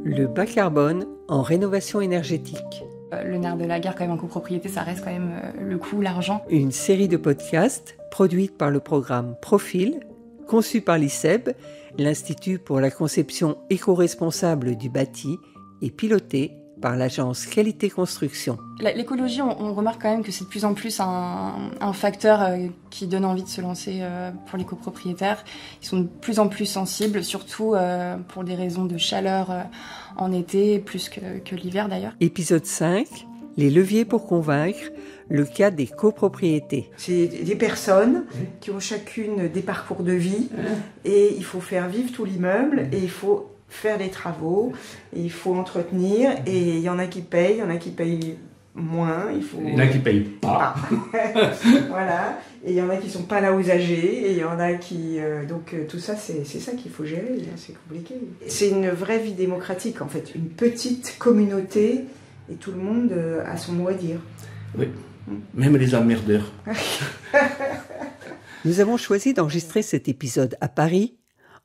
Le bas carbone en rénovation énergétique. Le nerf de la guerre, quand même, en copropriété, ça reste quand même le coût, l'argent. Une série de podcasts produite par le programme Profil, conçu par l'ICEB, l'Institut pour la conception éco-responsable du bâti, et piloté par l'agence Qualité Construction. L'écologie, on remarque quand même que c'est de plus en plus un facteur qui donne envie de se lancer pour les copropriétaires. Ils sont de plus en plus sensibles, surtout pour des raisons de chaleur en été, plus que l'hiver d'ailleurs. Épisode 5, les leviers pour convaincre, le cas des copropriétés. C'est des personnes qui ont chacune des parcours de vie et il faut faire vivre tout l'immeuble et il faut faire les travaux, et il faut entretenir, et il y en a qui payent, il y en a qui payent moins, il y en a qui payent pas. Voilà, et il y en a qui sont pas là aux âgés, et il y en a qui... donc tout ça, c'est ça qu'il faut gérer, c'est compliqué. C'est une vraie vie démocratique, en fait, une petite communauté, et tout le monde a son mot à dire. Oui, même les emmerdeurs. Nous avons choisi d'enregistrer cet épisode à Paris,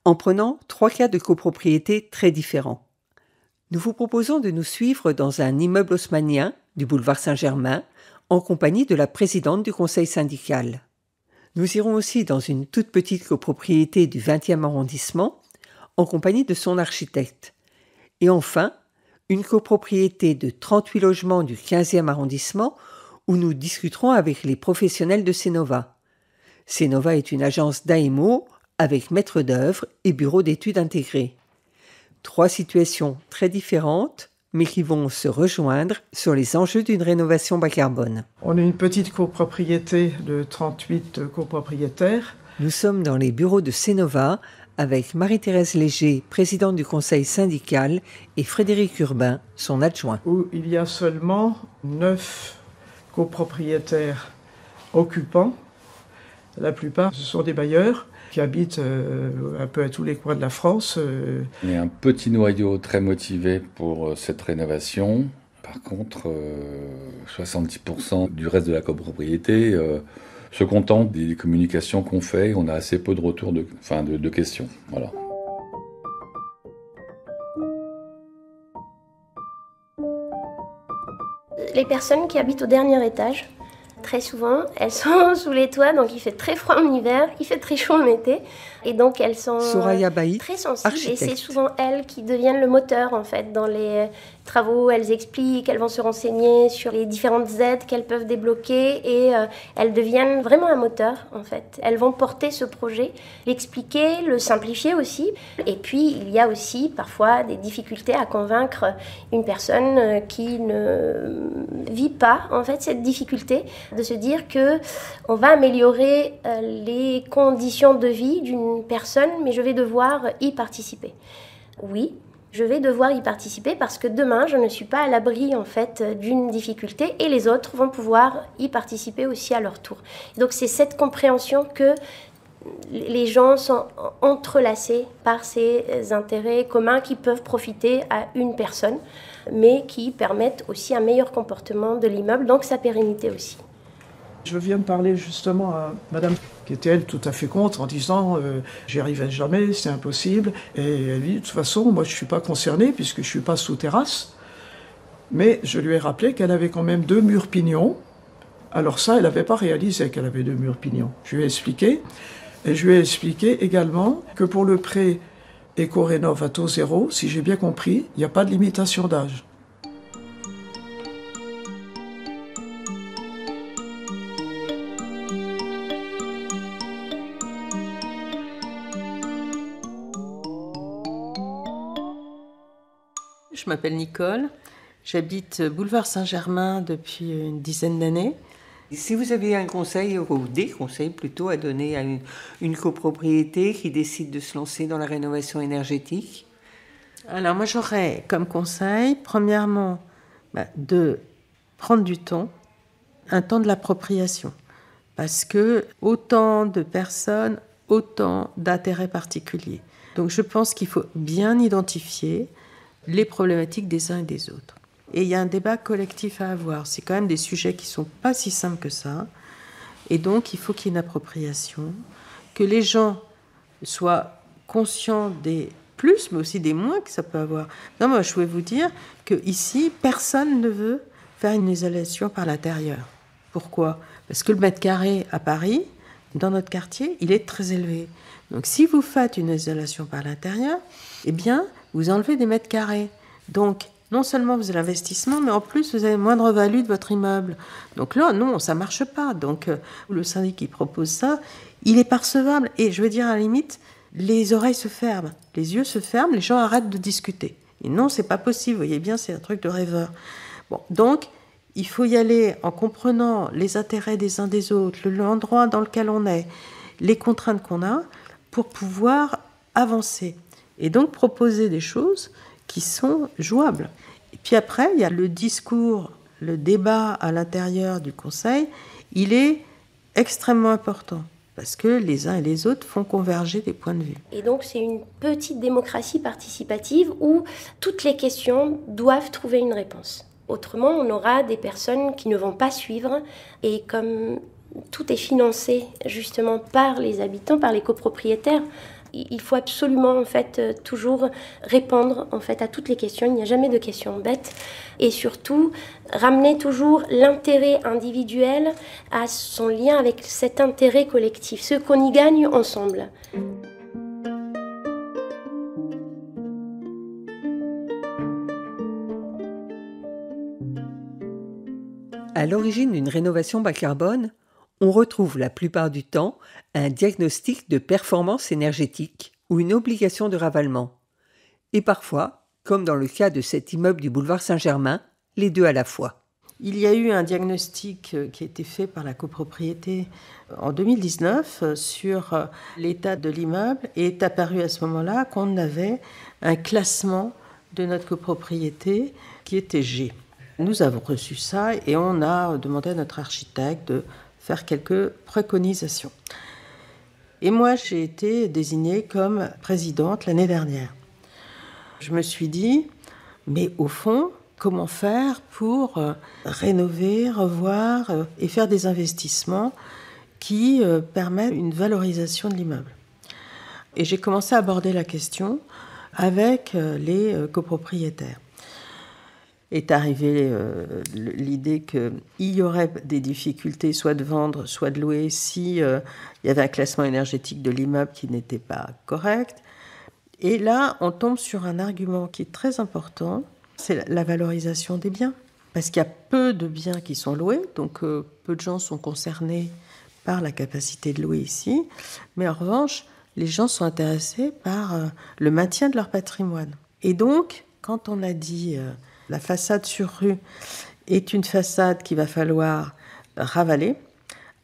en prenant 3 cas de copropriété très différents. Nous vous proposons de nous suivre dans un immeuble haussmannien du boulevard Saint-Germain, en compagnie de la présidente du conseil syndical. Nous irons aussi dans une toute petite copropriété du 20e arrondissement, en compagnie de son architecte. Et enfin, une copropriété de 38 logements du 15e arrondissement, où nous discuterons avec les professionnels de Cénova. Cénova est une agence d'AMO, avec maître d'œuvre et bureau d'études intégrés. 3 situations très différentes, mais qui vont se rejoindre sur les enjeux d'une rénovation bas carbone. On est une petite copropriété de 38 copropriétaires. Nous sommes dans les bureaux de Cénova avec Marie-Thérèse Léger, présidente du conseil syndical, et Frédéric Urbain, son adjoint. Où il y a seulement 9 copropriétaires occupants. La plupart, ce sont des bailleurs qui habitent un peu à tous les coins de la France. Il y a un petit noyau très motivé pour cette rénovation. Par contre, 70% du reste de la copropriété se contente des communications qu'on fait. On a assez peu de retours de questions. Voilà. Les personnes qui habitent au dernier étage, très souvent, elles sont sous les toits, donc il fait très froid en hiver, il fait très chaud en été. Et donc elles sont très sensibles, architecte. Et c'est souvent elles qui deviennent le moteur en fait dans les travaux. Elles expliquent, elles vont se renseigner sur les différentes aides qu'elles peuvent débloquer et elles deviennent vraiment un moteur en fait. Elles vont porter ce projet, l'expliquer, le simplifier aussi. Et puis il y a aussi parfois des difficultés à convaincre une personne qui ne vit pas en fait cette difficulté de se dire que on va améliorer les conditions de vie d'une personne, mais je vais devoir y participer. Oui, je vais devoir y participer parce que demain, je ne suis pas à l'abri en fait d'une difficulté et les autres vont pouvoir y participer aussi à leur tour. Donc c'est cette compréhension que les gens sont entrelacés par ces intérêts communs qui peuvent profiter à une personne, mais qui permettent aussi un meilleur comportement de l'immeuble, donc sa pérennité aussi. Je viens de parler justement à madame qui était elle tout à fait contre en disant j'y arriverai jamais, c'est impossible. Et elle dit de toute façon, moi je ne suis pas concernée puisque je ne suis pas sous terrasse. Mais je lui ai rappelé qu'elle avait quand même 2 murs pignons. Alors ça, elle n'avait pas réalisé qu'elle avait 2 murs pignons. Je lui ai expliqué. Et je lui ai expliqué également que pour le prêt Éco-Rénov à taux zéro, si j'ai bien compris, il n'y a pas de limitation d'âge. Je m'appelle Nicole, j'habite boulevard Saint-Germain depuis une dizaine d'années. Si vous aviez un conseil, ou des conseils plutôt, à donner à une copropriété qui décide de se lancer dans la rénovation énergétique? Alors moi j'aurais comme conseil, premièrement, de prendre du temps, un temps de l'appropriation. Parce que autant de personnes, autant d'intérêts particuliers. Donc je pense qu'il faut bien identifier les problématiques des uns et des autres. Et il y a un débat collectif à avoir. C'est quand même des sujets qui ne sont pas si simples que ça. Et donc, il faut qu'il y ait une appropriation, que les gens soient conscients des plus, mais aussi des moins que ça peut avoir. Non, moi, je voulais vous dire qu'ici, personne ne veut faire une isolation par l'intérieur. Pourquoi ? Parce que le mètre carré à Paris, dans notre quartier, il est très élevé. Donc, si vous faites une isolation par l'intérieur, eh bien, vous enlevez des mètres carrés. Donc, non seulement vous avez l'investissement, mais en plus, vous avez moindre value de votre immeuble. Donc là, non, ça ne marche pas. Donc, le syndic qui propose ça, il est pas recevable. Et je veux dire, à la limite, les oreilles se ferment, les yeux se ferment, les gens arrêtent de discuter. Et non, c'est pas possible. Vous voyez bien, c'est un truc de rêveur. Bon, donc, il faut y aller en comprenant les intérêts des uns des autres, l'endroit dans lequel on est, les contraintes qu'on a, pour pouvoir avancer. Et donc, proposer des choses qui sont jouables. Et puis après, il y a le discours, le débat à l'intérieur du Conseil, il est extrêmement important, parce que les uns et les autres font converger des points de vue. Et donc, c'est une petite démocratie participative où toutes les questions doivent trouver une réponse. Autrement, on aura des personnes qui ne vont pas suivre, et comme tout est financé justement par les habitants, par les copropriétaires, il faut absolument en fait toujours répondre en fait à toutes les questions. Il n'y a jamais de questions bêtes et surtout ramener toujours l'intérêt individuel à son lien avec cet intérêt collectif, ce qu'on y gagne ensemble. À l'origine d'une rénovation bas carbone, on retrouve la plupart du temps un diagnostic de performance énergétique ou une obligation de ravalement. Et parfois, comme dans le cas de cet immeuble du boulevard Saint-Germain, les deux à la fois. Il y a eu un diagnostic qui a été fait par la copropriété en 2019 sur l'état de l'immeuble et est apparu à ce moment-là qu'on avait un classement de notre copropriété qui était G. Nous avons reçu ça et on a demandé à notre architecte de faire quelques préconisations. Et moi, j'ai été désignée comme présidente l'année dernière. Je me suis dit, mais au fond, comment faire pour rénover, revoir et faire des investissements qui permettent une valorisation de l'immeuble. Et j'ai commencé à aborder la question avec les copropriétaires. Est arrivée l'idée qu'il y aurait des difficultés soit de vendre, soit de louer si il y avait un classement énergétique de l'immeuble qui n'était pas correct. Et là, on tombe sur un argument qui est très important, c'est la valorisation des biens. Parce qu'il y a peu de biens qui sont loués, donc peu de gens sont concernés par la capacité de louer ici. Mais en revanche, les gens sont intéressés par le maintien de leur patrimoine. Et donc, quand on a dit... la façade sur rue est une façade qu'il va falloir ravaler.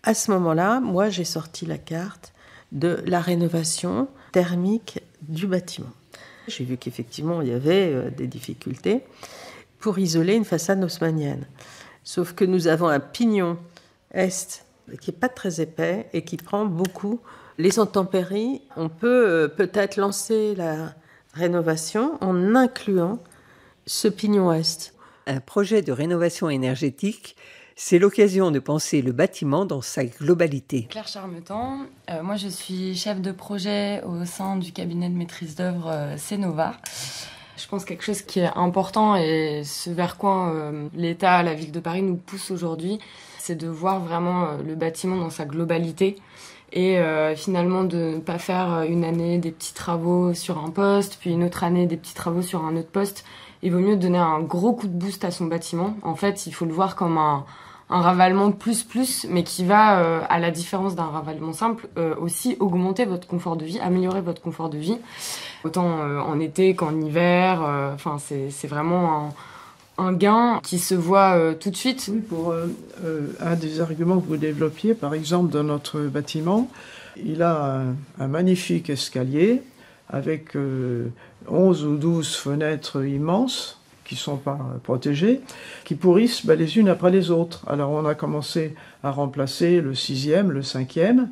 À ce moment-là, moi, j'ai sorti la carte de la rénovation thermique du bâtiment. J'ai vu qu'effectivement, il y avait des difficultés pour isoler une façade haussmannienne. Sauf que nous avons un pignon est qui n'est pas très épais et qui prend beaucoup les intempéries. On peut peut-être lancer la rénovation en incluant ce pignon est. Un projet de rénovation énergétique, c'est l'occasion de penser le bâtiment dans sa globalité. Claire Charmetan, moi je suis chef de projet au sein du cabinet de maîtrise d'œuvre Cénova. Je pense quelque chose qui est important et ce vers quoi l'État, la ville de Paris nous pousse aujourd'hui, c'est de voir vraiment le bâtiment dans sa globalité. Et finalement de ne pas faire une année des petits travaux sur un poste, puis une autre année des petits travaux sur un autre poste. Il vaut mieux donner un gros coup de boost à son bâtiment. En fait, il faut le voir comme un ravalement plus, mais qui va, à la différence d'un ravalement simple, aussi augmenter votre confort de vie, améliorer votre confort de vie. Autant en été qu'en hiver. Enfin, c'est vraiment un gain qui se voit tout de suite. Oui, pour un des arguments que vous développiez, par exemple, dans notre bâtiment, il a un magnifique escalier avec 11 ou 12 fenêtres immenses qui ne sont pas protégées, qui pourrissent les unes après les autres. Alors on a commencé à remplacer le 6e, le 5e.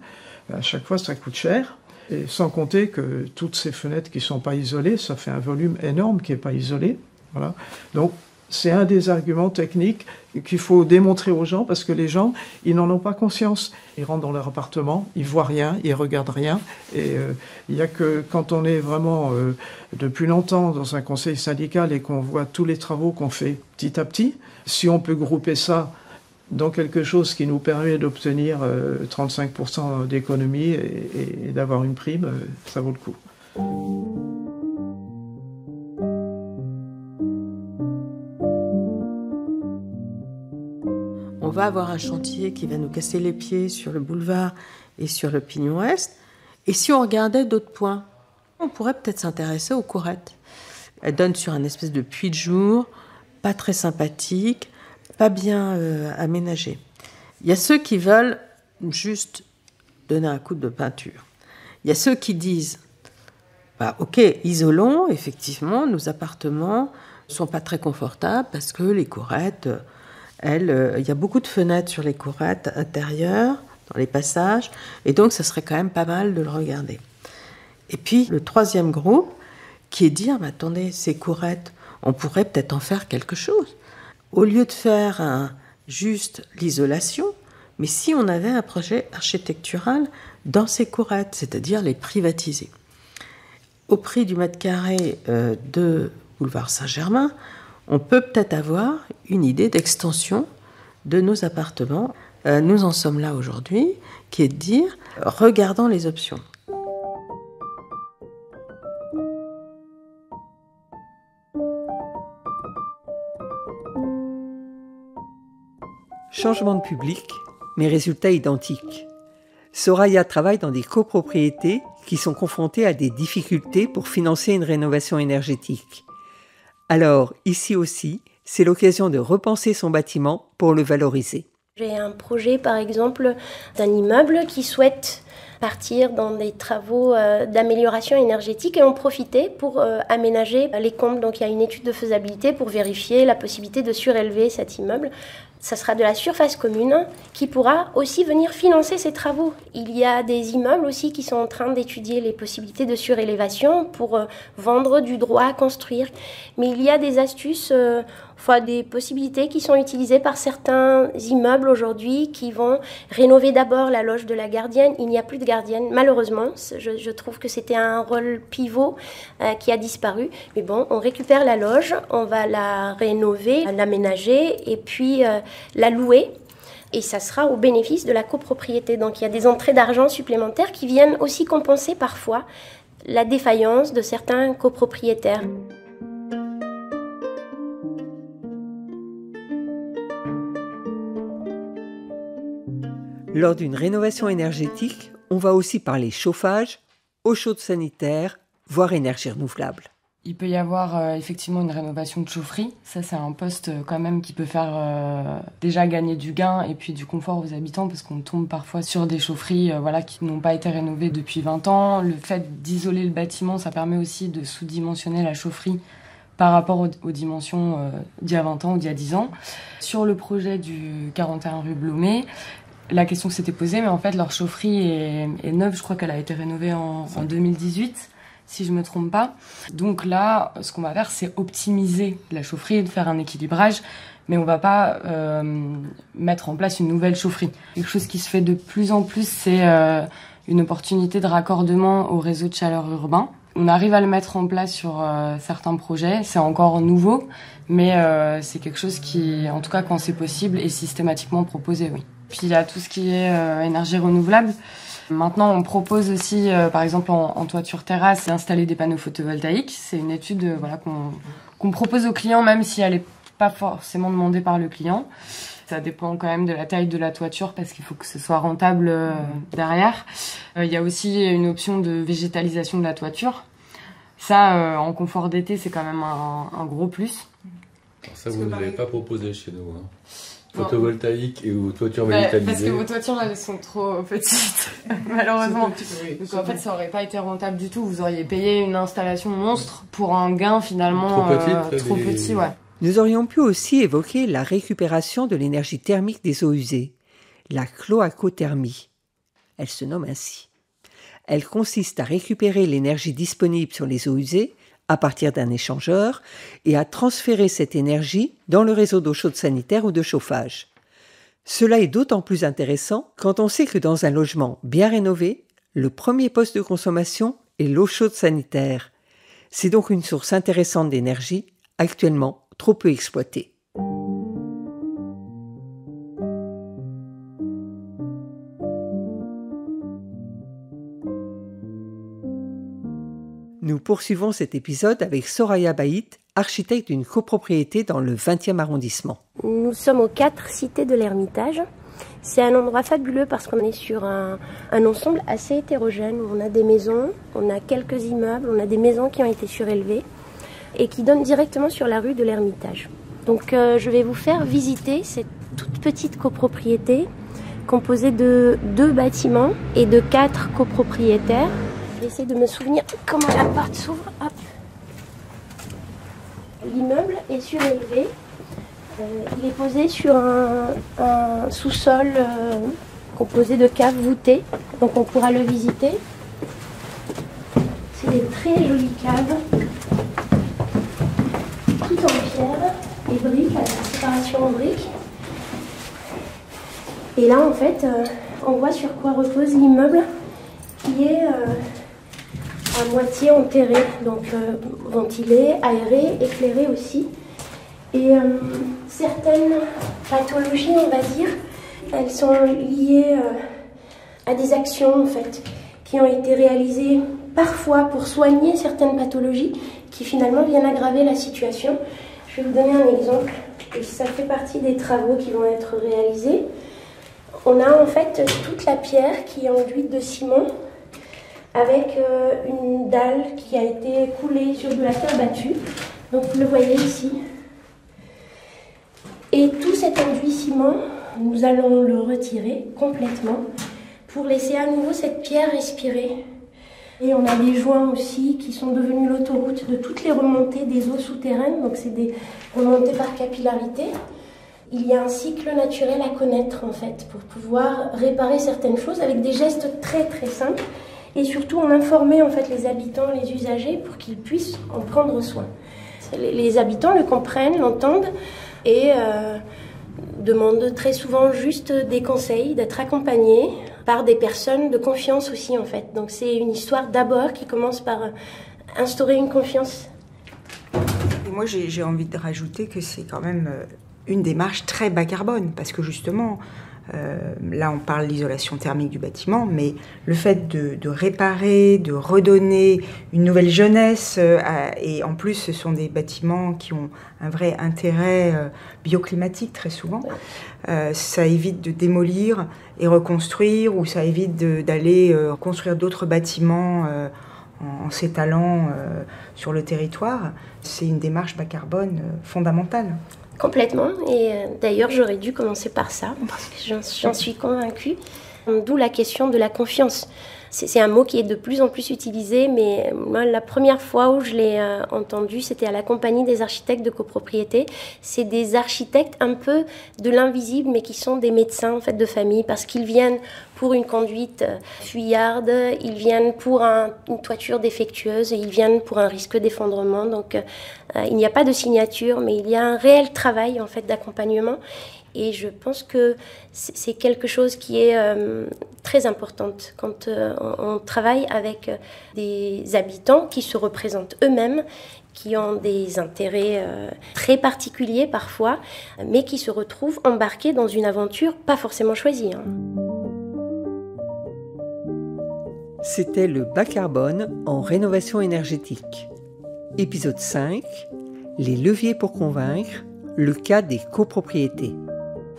À chaque fois, ça coûte cher. Et sans compter que toutes ces fenêtres qui ne sont pas isolées, ça fait un volume énorme qui n'est pas isolé. Voilà. Donc C'est un des arguments techniques qu'il faut démontrer aux gens, parce que les gens, ils n'en ont pas conscience. Ils rentrent dans leur appartement, ils voient rien, ils regardent rien. Et il n'y a que quand on est vraiment depuis longtemps dans un conseil syndical et qu'on voit tous les travaux qu'on fait petit à petit, si on peut grouper ça dans quelque chose qui nous permet d'obtenir 35% d'économie et d'avoir une prime, ça vaut le coup. On va avoir un chantier qui va nous casser les pieds sur le boulevard et sur le Pignon Ouest. Et si on regardait d'autres points, on pourrait peut-être s'intéresser aux courettes. Elles donnent sur un espèce de puits de jour, pas très sympathique, pas bien aménagé. Il y a ceux qui veulent juste donner un coup de peinture. Il y a ceux qui disent, ok, isolons, effectivement, nos appartements ne sont pas très confortables parce que les courettes... il y a beaucoup de fenêtres sur les courettes intérieures, dans les passages, et donc ça serait quand même pas mal de le regarder. Et puis le troisième groupe, qui est de dire, attendez, ces courettes, on pourrait peut-être en faire quelque chose. Au lieu de faire juste l'isolation, mais si on avait un projet architectural dans ces courettes, c'est-à-dire les privatiser. Au prix du mètre carré de boulevard Saint-Germain, on peut peut-être avoir une idée d'extension de nos appartements. Nous en sommes là aujourd'hui, qui est de dire, regardons les options. Changement de public, mais résultats identiques. Soraya travaille dans des copropriétés qui sont confrontées à des difficultés pour financer une rénovation énergétique. Alors, ici aussi, c'est l'occasion de repenser son bâtiment pour le valoriser. J'ai un projet, par exemple, d'un immeuble qui souhaite partir dans des travaux d'amélioration énergétique et en profiter pour aménager les combles. Donc, il y a une étude de faisabilité pour vérifier la possibilité de surélever cet immeuble. Ça sera de la surface commune qui pourra aussi venir financer ces travaux. Il y a des immeubles aussi qui sont en train d'étudier les possibilités de surélévation pour vendre du droit à construire. Mais il y a des astuces, des possibilités qui sont utilisées par certains immeubles aujourd'hui qui vont rénover d'abord la loge de la gardienne. Il n'y a plus de gardienne, malheureusement. Je trouve que c'était un rôle pivot qui a disparu. Mais bon, on récupère la loge, on va la rénover, l'aménager et puis la louer. Et ça sera au bénéfice de la copropriété. Donc il y a des entrées d'argent supplémentaires qui viennent aussi compenser parfois la défaillance de certains copropriétaires. Lors d'une rénovation énergétique, on va aussi parler chauffage, eau chaude sanitaire, voire énergie renouvelable. Il peut y avoir effectivement une rénovation de chaufferie. Ça, c'est un poste quand même qui peut faire déjà gagner du gain et puis du confort aux habitants parce qu'on tombe parfois sur des chaufferies qui n'ont pas été rénovées depuis 20 ans. Le fait d'isoler le bâtiment, ça permet aussi de sous-dimensionner la chaufferie par rapport aux dimensions d'il y a 20 ans ou d'il y a 10 ans. Sur le projet du 41 rue Blomet, la question s'était posée, mais en fait, leur chaufferie est neuve. Je crois qu'elle a été rénovée en 2018, si je me trompe pas. Donc là, ce qu'on va faire, c'est optimiser la chaufferie, de faire un équilibrage, mais on va pas mettre en place une nouvelle chaufferie. Quelque chose qui se fait de plus en plus, c'est une opportunité de raccordement au réseau de chaleur urbain. On arrive à le mettre en place sur certains projets. C'est encore nouveau, mais c'est quelque chose qui, en tout cas quand c'est possible, est systématiquement proposé, oui. Puis il y a tout ce qui est énergie renouvelable. Maintenant, on propose aussi, par exemple en toiture terrasse, d'installer des panneaux photovoltaïques. C'est une étude qu'on propose aux clients, même si elle n'est pas forcément demandée par le client. Ça dépend quand même de la taille de la toiture parce qu'il faut que ce soit rentable derrière. Il y a aussi une option de végétalisation de la toiture. Ça, en confort d'été, c'est quand même un gros plus. Alors ça, vous ne l'avez pas proposé chez nous, hein. Photovoltaïque et aux toitures végétalisées. Parce que vos toitures, là, elles sont trop petites, malheureusement. Donc en fait, ça aurait pas été rentable du tout. Vous auriez payé une installation monstre pour un gain finalement trop petit. Ouais. Nous aurions pu aussi évoquer la récupération de l'énergie thermique des eaux usées, la cloacothermie. Elle se nomme ainsi. Elle consiste à récupérer l'énergie disponible sur les eaux usées à partir d'un échangeur et à transférer cette énergie dans le réseau d'eau chaude sanitaire ou de chauffage. Cela est d'autant plus intéressant quand on sait que dans un logement bien rénové, le premier poste de consommation est l'eau chaude sanitaire. C'est donc une source intéressante d'énergie, actuellement trop peu exploitée. Nous poursuivons cet épisode avec Soraya Baït, architecte d'une copropriété dans le 20e arrondissement. Nous sommes aux 4 cités de l'Ermitage. C'est un endroit fabuleux parce qu'on est sur un ensemble assez hétérogène. On a des maisons, on a quelques immeubles, on a des maisons qui ont été surélevées et qui donnent directement sur la rue de l'Ermitage. Donc je vais vous faire visiter cette toute petite copropriété composée de 2 bâtiments et de 4 copropriétaires. J'essaie de me souvenir comment la porte s'ouvre. Hop. L'immeuble est surélevé. Il est posé sur un sous-sol composé de caves voûtées. Donc on pourra le visiter. C'est des très jolies caves. Tout en pierre et briques, avec la séparation en briques. Et là en fait, on voit sur quoi repose l'immeuble qui est à moitié enterré, donc ventilé, aéré, éclairé aussi. Et certaines pathologies, on va dire, elles sont liées à des actions en fait, qui ont été réalisées parfois pour soigner certaines pathologies qui finalement viennent aggraver la situation. Je vais vous donner un exemple, et ça fait partie des travaux qui vont être réalisés. On a en fait toute la pierre qui est enduite de ciment, avec une dalle qui a été coulée sur de la terre battue. Donc vous le voyez ici. Et tout cet enduit ciment, nous allons le retirer complètement pour laisser à nouveau cette pierre respirer. Et on a des joints aussi qui sont devenus l'autoroute de toutes les remontées des eaux souterraines. Donc c'est des remontées par capillarité. Il y a un cycle naturel à connaître en fait pour pouvoir réparer certaines choses avec des gestes très très simples. Et surtout, on informait en fait les habitants, les usagers, pour qu'ils puissent en prendre soin. Les habitants le comprennent, l'entendent et demandent très souvent juste des conseils, d'être accompagnés par des personnes de confiance aussi en fait. Donc c'est une histoire d'abord qui commence par instaurer une confiance. Et moi, j'ai envie de rajouter que c'est quand même une démarche très bas carbone, parce que justement, là on parle d'isolation thermique du bâtiment, mais le fait de réparer, de redonner une nouvelle jeunesse, et en plus ce sont des bâtiments qui ont un vrai intérêt bioclimatique très souvent, ça évite de démolir et reconstruire, ou ça évite d'aller construire d'autres bâtiments en s'étalant sur le territoire. C'est une démarche bas carbone fondamentale. Complètement, et d'ailleurs j'aurais dû commencer par ça, parce que j'en suis convaincue. D'où la question de la confiance. C'est un mot qui est de plus en plus utilisé, mais moi, la première fois où je l'ai entendu, c'était à la compagnie des architectes de copropriété. C'est des architectes un peu de l'invisible, mais qui sont des médecins en fait, de famille, parce qu'ils viennent pour une conduite fuyarde, ils viennent pour une toiture défectueuse, et ils viennent pour un risque d'effondrement. Donc il n'y a pas de signature, mais il y a un réel travail en fait, d'accompagnement. Et je pense que c'est quelque chose qui est très important quand on travaille avec des habitants qui se représentent eux-mêmes, qui ont des intérêts très particuliers parfois, mais qui se retrouvent embarqués dans une aventure pas forcément choisie. C'était le bas carbone en rénovation énergétique. Épisode 5, les leviers pour convaincre, le cas des copropriétés.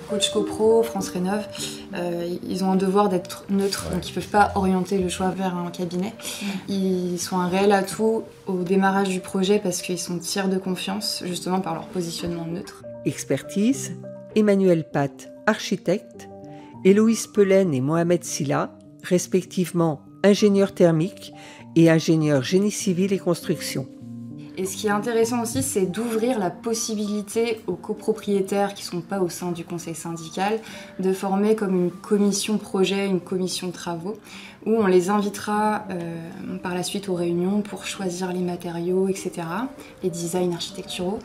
Coach Copro, France Rénov, ils ont un devoir d'être neutres, donc ils ne peuvent pas orienter le choix vers un cabinet. Ils sont un réel atout au démarrage du projet parce qu'ils sont tiers de confiance, justement par leur positionnement neutre. Expertise, Emmanuel Pat, architecte, Héloïse Pelaine et Mohamed Silla, respectivement ingénieur thermique et ingénieur génie civil et construction. Et ce qui est intéressant aussi, c'est d'ouvrir la possibilité aux copropriétaires qui ne sont pas au sein du conseil syndical de former comme une commission projet, une commission de travaux, où on les invitera par la suite aux réunions pour choisir les matériaux, etc., les designs architecturaux.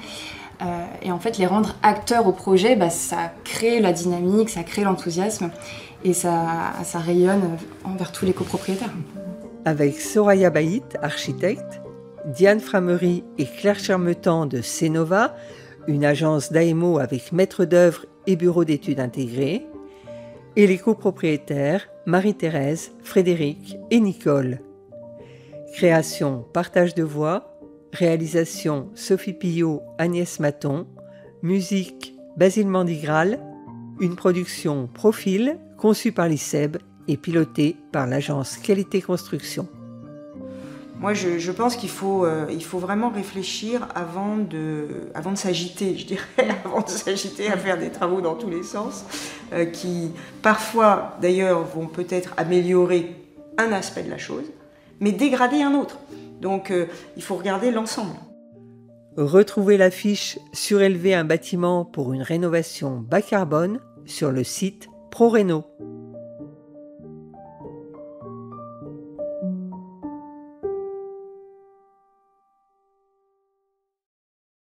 Et en fait, les rendre acteurs au projet, ça crée la dynamique, ça crée l'enthousiasme et ça rayonne envers tous les copropriétaires. Avec Soraya Baït, architecte, Diane Framery et Claire Chermetan de Cénova, une agence d'AMO avec maître d'œuvre et bureau d'études intégrés, et les copropriétaires Marie-Thérèse, Frédéric et Nicole. Création, partage de voix, réalisation Sophie Pillot, Agnès Maton, musique Basile Mandigral, une production Profil conçue par l'ICEB et pilotée par l'agence Qualité Construction. Moi, je pense qu'il faut vraiment réfléchir avant de s'agiter, je dirais, avant de s'agiter à faire des travaux dans tous les sens, qui parfois, d'ailleurs, vont peut-être améliorer un aspect de la chose, mais dégrader un autre. Donc, il faut regarder l'ensemble. Retrouvez l'affiche « Surélever un bâtiment pour une rénovation bas carbone » sur le site ProRéno.